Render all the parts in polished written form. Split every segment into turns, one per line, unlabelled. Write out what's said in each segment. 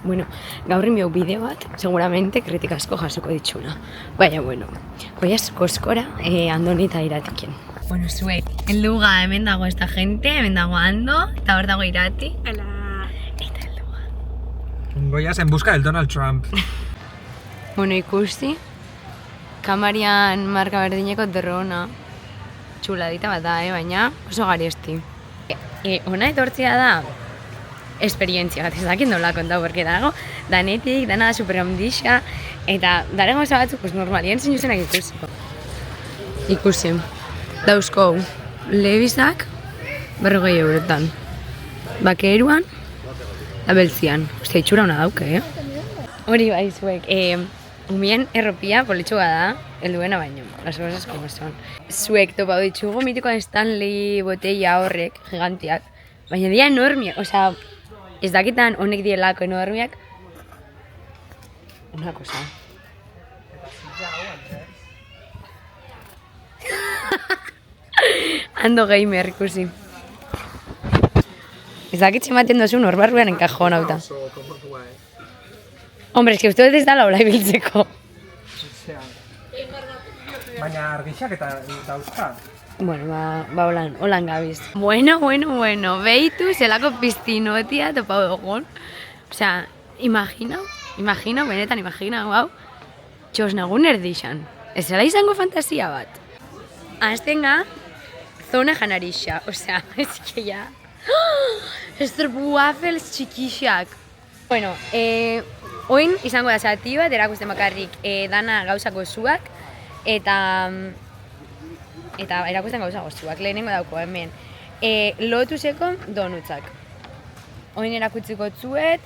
Bueno, gaur inbiau bideo bat, seguramente kritika asko jasoko ditxuna. Baina, bueno, goiaz koskora Andoni eta Iratikin. Bueno, zuek, helduga hemen dago esta gente, hemen dago Ando, eta hor dago Irati.
Hola.
Eta helduga.
Goiaz en busca del Donald Trump.
Bueno, ikusi, kamarian marka berdineko drona. Txuladita bat da, baina oso gariesti. Ona etortzea da, esperientzia bat, ez dakit nola kontau, porque dago, danetik, dana da super handixa, eta daren gauza batzuk, pues normalien zinuzenak ikusiko. Ikusi, dauzko Levisak 40 eurotan, bakeruan, da beltzian, ostia, itxura hona dauke, Hori bai zuek, umien erropia politxuga da, helduena baino, las cosas como son. Zuek topau ditugu mitiko Stanley botella horrek, gigantiak, baina dia enormiak, osea, ez dakitan honek dielako enormiak. Una cosa. Ando gamer ikusi. Ez dakit ematen dozu norbarruan enkajon hauta. Hombre, es que uste ez da laula ibiltzeko.
Baina argixak eta dauzka.
Bueno, ba holan gabiz. Bueno, behitu zelako piztinotia topau egon. Osea, imagina, benetan imagina, hau, txosnagun erdixan. Ez zela izango fantasia bat. Aztenga, zona janarixa, osea, ez que ya... Waffles txikixak. Bueno, oin izango da zati bat, erakusten bakarrik dana gauzako zuak, eta erakusten gauza gozuak, lehenengo dauko hemen. Lotuseko donutzak. Oin erakutziko tzuet,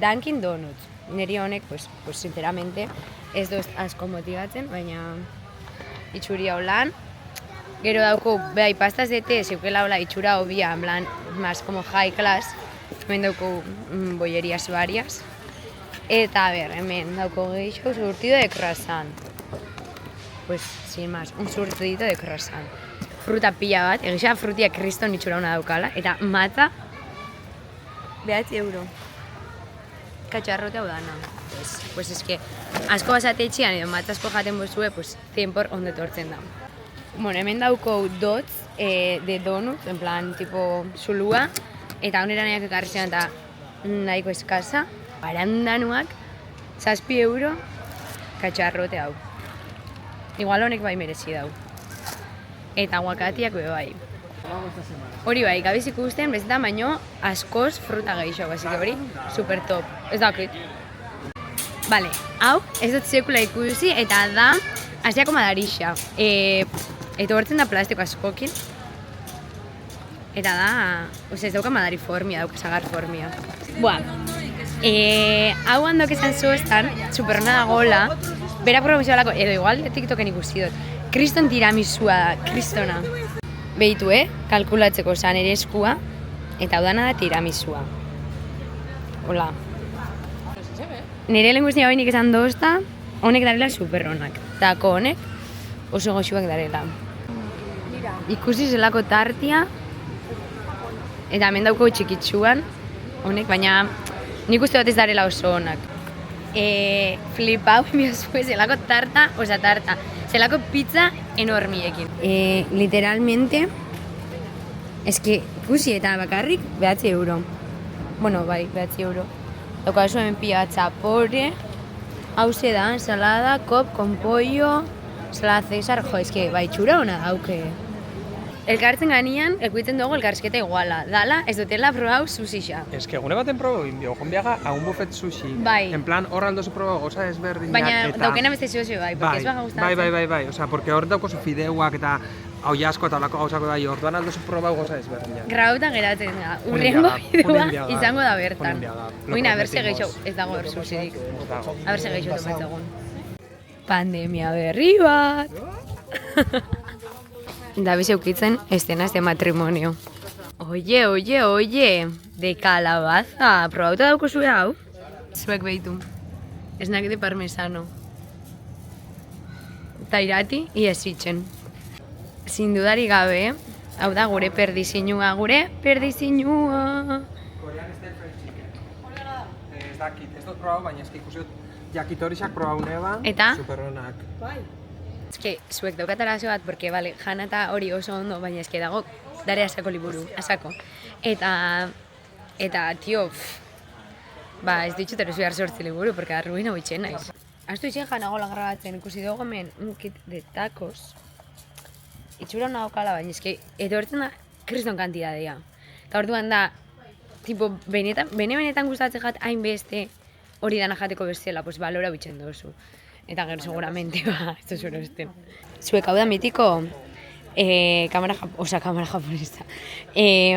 Dunkin Donuts. Neri honek, pues sinceramente, ez doz asko motibatzen, baina itxuri hau lan. Gero dauko, behai, pastas de té, zeukela hola itxura hobia, en plan, más como high class. Hemen dauko bollerias varias. Eta, hemen dauko gehiago surtido de croissant. Pues, sin más, un surtidito de croissant. Fruta pila bat, egisa frutia kriston itxura hona daukala, eta matza, 9 euro. Katxarrote hau dana. Pues es que, asko basate etxian, edo matza asko jaten bozue, pues, 100 por ondo etortzen da. Bueno, hemen dauko dots de donuts, en plan, tipo, zulua, eta honera nahiak ekarri zen eta nahiko eskasa. Barandanuak, 7 euro, katxarrote hau. Igual honek bai merezi dau. Eta aguakatiak bai. Hori bai, gabiz ikusten, bezetan baino askoz fruta gehiago, así que hori super top. Ez dakit. Vale, hau ez dut sekula ikusi eta da asiako madarixa. Eta hortzen da plastiko askokin. Eta da, ez dauka madariformia, dauka sagarformia. Buah, hau handok esan zuestan, superona da gola, berak promozio balako, edo igual TikToken ikusi dut. Kriston tiramisua da, kristona. Behitu, kalkulatzeko zan ere eskua, eta hau dana da tiramisua. Hola. Nire lenguznia hoinik esan dozta, honek darela superronak. Tako honek oso goxuak darela. Ikusi zelako tartia, eta hemen dauko txikitsuan, honek, baina nik uste bat ez darela oso honak. Flipau, biozue, zelako tarta, zelako pizza enormiekin. Literalmente, eski, ikusi eta bakarrik, 9 euro. Bueno, bai, 9 euro. Dauka eso hemen pia txapore, hause da, ensalada, kop, con pollo, ensalada César, jo, eski, bai, txura hona dauke. Elkartzen ganian, ekuitzen dugu elkarrizketa iguala. Dala, ez dutela probau sushi-xa.
Ez que gune baten probo inbio, jonbiaga a un buffet sushi.
Bai.
En plan, hor aldo zu probo goza ezberdinak
baina
eta...
daukena beste sushi bai, porque ez baga gustatzen.
Bai. Osea, porque hor dauko zu fideuak eta hau jasko eta olako gauzako da, orduan aldo zu probau goza ezberdinak.
Grauta geratzen da. Urrengo bidua izango da bertan. Oina, berse gehiago, ez dago hor sushirik. A berse gehiago tometzegun. Pandemia berri bat. Da bizi eukitzen escenas de matrimonio. Oye, de calabaza. Probauta dauko zue hau? Zuek behitu. Snack de parmesano. Tairati, iesitzen. Sin dudari gabe, hau da gure perdizinua.
ez dakit, ez dut probau, baina eski ikusi dut jakitorixak probau neba,
Eta?
superonak.
Eske, zuek daukat arazo bat, porque, vale, jana eta hori oso ondo, baina eske dago dare asako liburu, asako. Eta, tio, ez ditut ere zuhar sortzi liburu, porque arruina bitxen naiz. Aztu izan janago lagrabatzen, ikusi dugu hemen un kit de tacos. Itxura hona daukala, baina eske, edo hortzen da, kriston kantidadea. Eta orduan da, tipo, benetan gustatzen jat hainbeste hori dana jateko bestela, pues balora bitxen dozu. Eta gero seguramente, ez duzu erosten. Zuek hau da mitiko, kamara japonesa.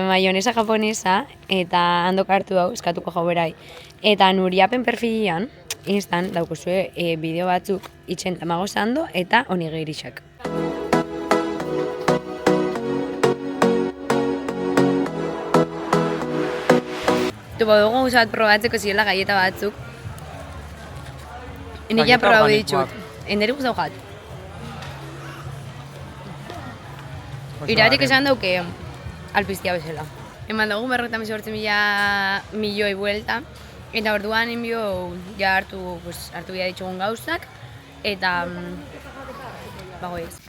Maionesa japonesa, eta handok hartu hau, eskatuko jau berai. Eta Nuriapen perfilian, instan, daukuzue bideo batzuk itxen tamago sando eta onigirixak. Tupo dugu gauza bat probatzeko zirela galleta batzuk. Nik ja probau ditut. Enderi guztau jat. Iratik esan dauke alpiztia bezala. Eman dugu 58 milioi buelta. Eta orduan enbio ja hartu bia ditxugun gauzak. Eta bagoiz.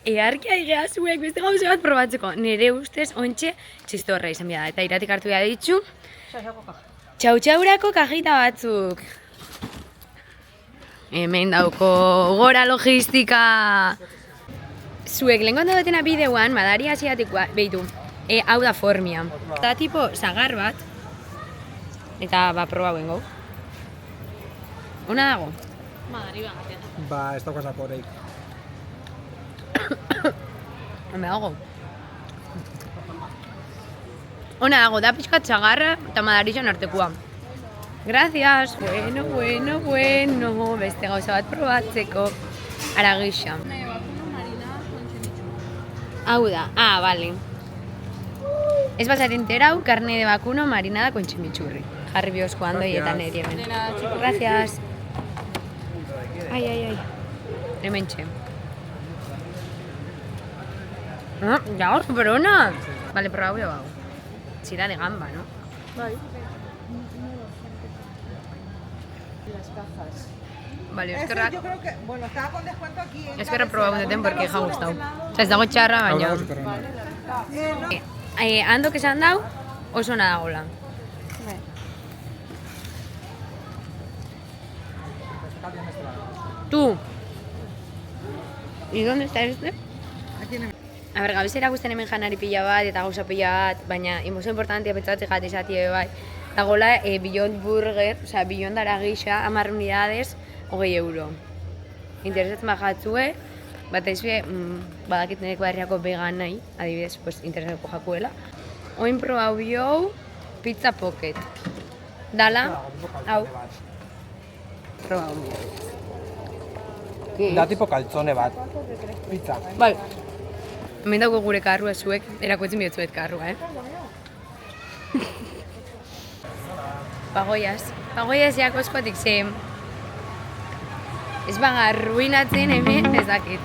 Earkia egea zuek beste gauza bat probatzeko. Nire ustez ontxe txistorra izan bia da. Eta iratik hartu bia ditxu. Txau-txaurako kajita batzuk. Hemen dauko gora logistika. Zuek lehen konta dutena bideoan, madari asiatikoa, behitu, hau da formia. Eta tipo zagar bat, eta probauen gau. Ona dago? Madari
Ez daukaz aporeik.
Home dago. Ona dago, da pixkat zagarra eta madarixan artekoa. Gracias. Bueno, beste gauza bat probatzeko. Aragisa. Hau da, vale. Ez basat enterau, carne de vacuno marinada con chimichurri. Jarri biosko ando eta neri hemen. Gracias. Ai. Hemen txe. Dago, superona. Vale, probau jo hau. Zira de gamba, no? Bai. Vale, eskerrak.
Yo creo que, bueno, estaba con descuento aquí.
Eskerrak probau duten porque ja gustau. Osa, ez dago txarra, baina. Handok esan dau, oso ona dagoela. Tú. ¿Y dónde está este? A ber, gabizera guztien hemen janari pila bat eta gauza pila bat, baina inbozo importantia petzatzea jat izatie bai. Dagoela Beyond Burger, osea, Beyond Aragisa, 10 unidades, 20 euro. Interesatzen bajatzue, bat ezue, badakit nireko herriako vegan nahi, adibidez, pues, interesatuko jakuela. Oin probau biou, pizza pocket. Dala, hau. Probau biou.
Da tipo kaltzone bat. Pizza.
Bai. Hemen dauko gure karrua zuek, erakotzen bihotzuet karrua, Pagoiaz jakoskotik ze ez baga arruinatzen hemen ez dakit.